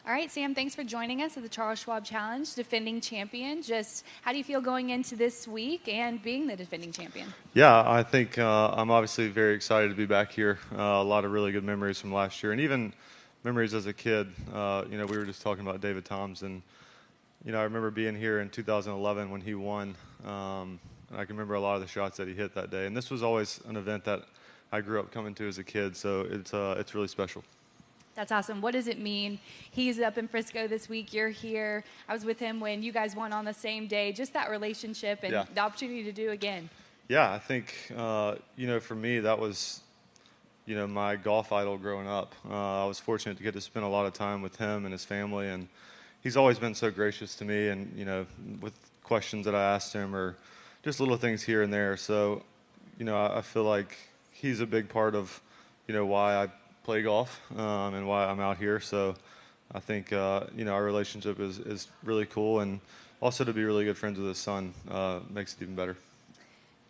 All right, Sam, thanks for joining us at the Charles Schwab Challenge, defending champion. Just how do you feel going into this week and being the defending champion? Yeah, I think I'm obviously very excited to be back here. A lot of really good memories from last year, and even memories as a kid. We were just talking about David Toms, and I remember being here in 2011 when he won. And I can remember a lot of the shots that he hit that day. And this was always an event that I grew up coming to as a kid, so it's really special. That's awesome. What does it mean? He's up in Frisco this week. You're here. I was with him when you guys won on the same day. Just that relationship and the opportunity to do again. Yeah, I think, for me, that was, my golf idol growing up. I was fortunate to get to spend a lot of time with him and his family, and he's always been so gracious to me and, with questions that I asked him or just little things here and there. So, I feel like he's a big part of, why I play golf and why I'm out here. So I think, our relationship is really cool. And also to be really good friends with his son makes it even better.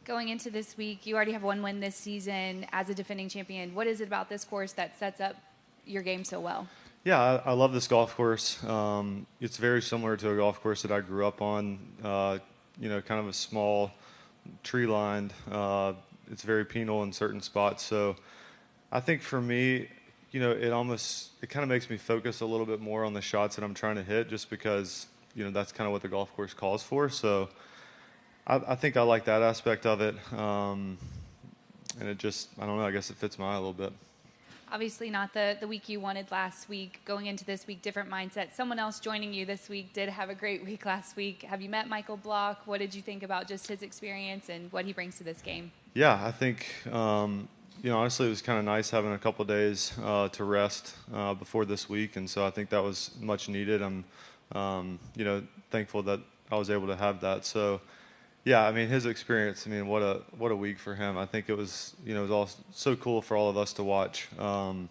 Going into this week, you already have one win this season as a defending champion. What is it about this course that sets up your game so well? Yeah, I love this golf course. It's very similar to a golf course that I grew up on, kind of a small, tree-lined. It's very penal in certain spots. So I think for me, it kind of makes me focus a little bit more on the shots that I'm trying to hit just because, that's kind of what the golf course calls for. So I think I like that aspect of it. And it just, I don't know, I guess it fits my eye a little bit. Obviously not the week you wanted last week. Going into this week, different mindset. Someone else joining you this week did have a great week last week. Have you met Michael Block? What did you think about just his experience and what he brings to this game? Yeah, I think, honestly, it was kind of nice having a couple of days to rest before this week. And so I think that was much needed. I'm, thankful that I was able to have that. So, yeah, I mean, his experience, what a week for him. I think it was, it was all so cool for all of us to watch, him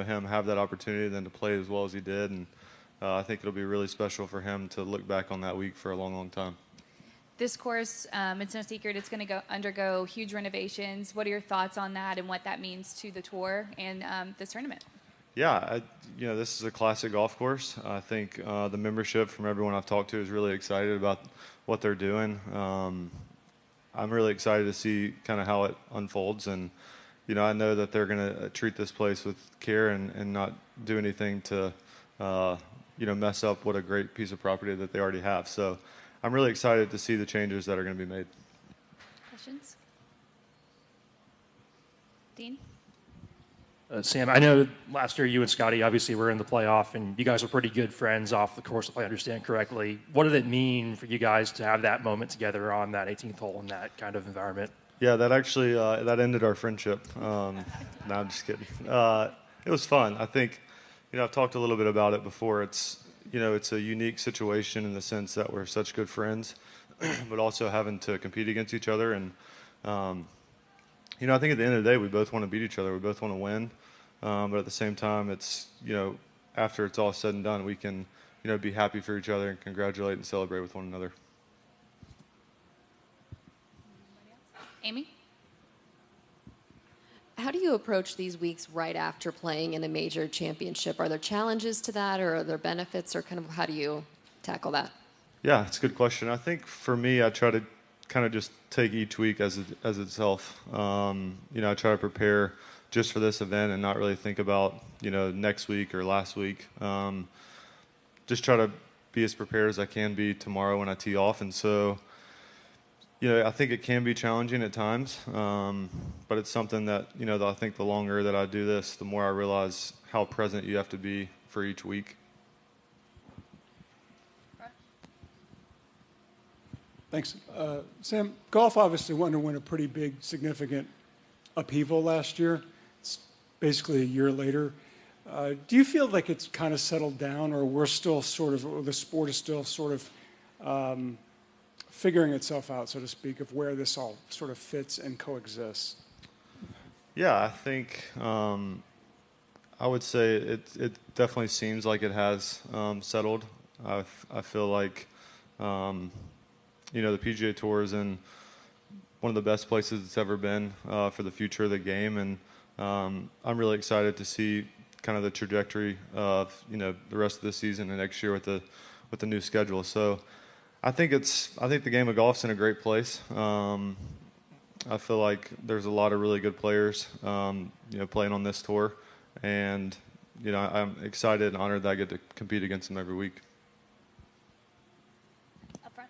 have that opportunity, then to play as well as he did. And I think it'll be really special for him to look back on that week for a long, long time. This course, it's no secret, it's going to undergo huge renovations. What are your thoughts on that and what that means to the tour and this tournament? Yeah, this is a classic golf course. I think the membership from everyone I've talked to is really excited about what they're doing. I'm really excited to see kind of how it unfolds. And, I know that they're going to treat this place with care and not do anything to, mess up what a great piece of property that they already have. So I'm really excited to see the changes that are going to be made. Questions? Dean? Sam, I know last year you and Scotty obviously were in the playoff, and you guys were pretty good friends off the course, if I understand correctly. What did it mean for you guys to have that moment together on that 18th hole in that kind of environment? Yeah, that actually that ended our friendship. No, I'm just kidding. It was fun. I think, I've talked a little bit about it before. It's a unique situation in the sense that we're such good friends, but also having to compete against each other. And, I think at the end of the day, we both want to beat each other. We both want to win. But at the same time, it's, after it's all said and done, we can, be happy for each other and congratulate and celebrate with one another. Amy? How do you approach these weeks right after playing in a major championship? Are there challenges to that, or are there benefits, or kind of how do you tackle that? Yeah, it's a good question. I think for me, I try to kind of just take each week as itself. I try to prepare just for this event and not really think about, next week or last week. Just try to be as prepared as I can be tomorrow when I tee off. And so, I think it can be challenging at times, but it's something that, I think the longer that I do this, the more I realize how present you have to be for each week. Thanks. Sam, golf obviously underwent a pretty big, significant upheaval last year. It's basically a year later. Do you feel like it's kind of settled down, or we're still sort of, or the sport is still sort of figuring itself out, so to speak, of where this all sort of fits and coexists? Yeah, I think I would say it definitely seems like it has settled. I feel like the PGA Tour is in one of the best places it's ever been for the future of the game, and I'm really excited to see kind of the trajectory of the rest of the season and next year with the new schedule. So I think the game of golf's in a great place. I feel like there's a lot of really good players playing on this tour, and I'm excited and honored that I get to compete against them every week. Up front.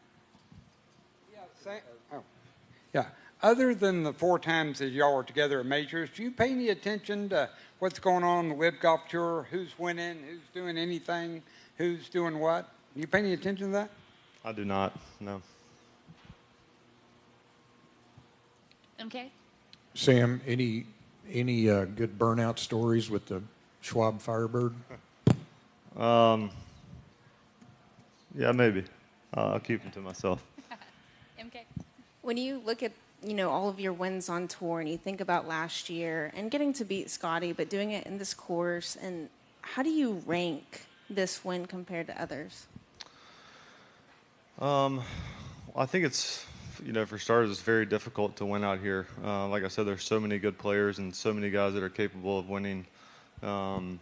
Yeah. Other than the 4 times that y'all were together at majors, do you pay any attention to what's going on the Live Golf Tour? Who's winning? Who's doing anything? Who's doing what? Do you pay any attention to that? I do not. No. Okay. Sam, any good burnout stories with the Schwab Firebird? Yeah, maybe. I'll keep them to myself. MK. When you look at all of your wins on tour and you think about last year and getting to beat Scotty, but doing it in this course, and how do you rank this win compared to others? I think it's, for starters, it's very difficult to win out here. Like I said, there's so many good players and so many guys that are capable of winning. I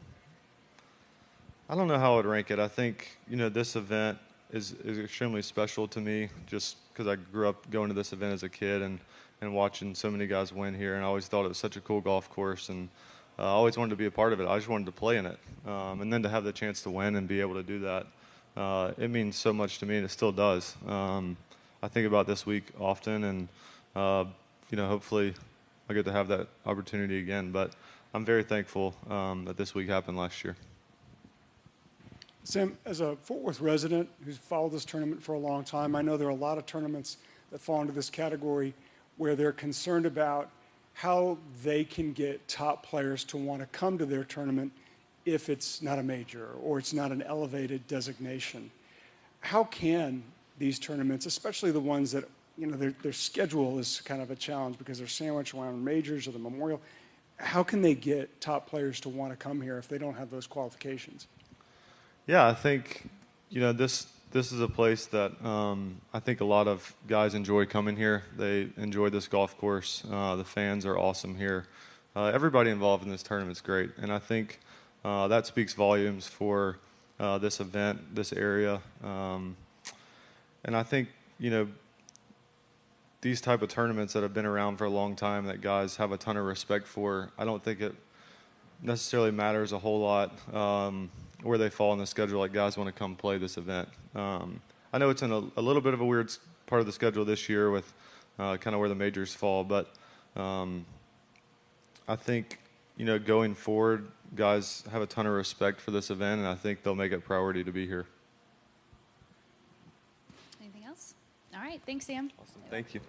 don't know how I would rank it. I think, this event is extremely special to me just because I grew up going to this event as a kid and watching so many guys win here. And I always thought it was such a cool golf course, and I always wanted to be a part of it. I just wanted to play in it. And then to have the chance to win and be able to do that, it means so much to me, and it still does. I think about this week often, and hopefully I get to have that opportunity again. But I'm very thankful that this week happened last year. Sam, as a Fort Worth resident who's followed this tournament for a long time, I know there are a lot of tournaments that fall into this category where they're concerned about how they can get top players to want to come to their tournament if it's not a major or it's not an elevated designation. How can these tournaments, especially the ones that, their schedule is kind of a challenge because they're sandwiched around majors or the Memorial, how can they get top players to want to come here if they don't have those qualifications? Yeah, I think, this is a place that I think a lot of guys enjoy coming here. They enjoy this golf course. The fans are awesome here. Everybody involved in this tournament is great, and I think that speaks volumes for this event, this area. And I think, these type of tournaments that have been around for a long time that guys have a ton of respect for, I don't think it necessarily matters a whole lot where they fall on the schedule. Like, guys want to come play this event. I know it's in a little bit of a weird part of the schedule this year with kind of where the majors fall, but I think, going forward, guys have a ton of respect for this event, and I think they'll make it a priority to be here. Anything else? All right. Thanks, Sam. Awesome. Thank you.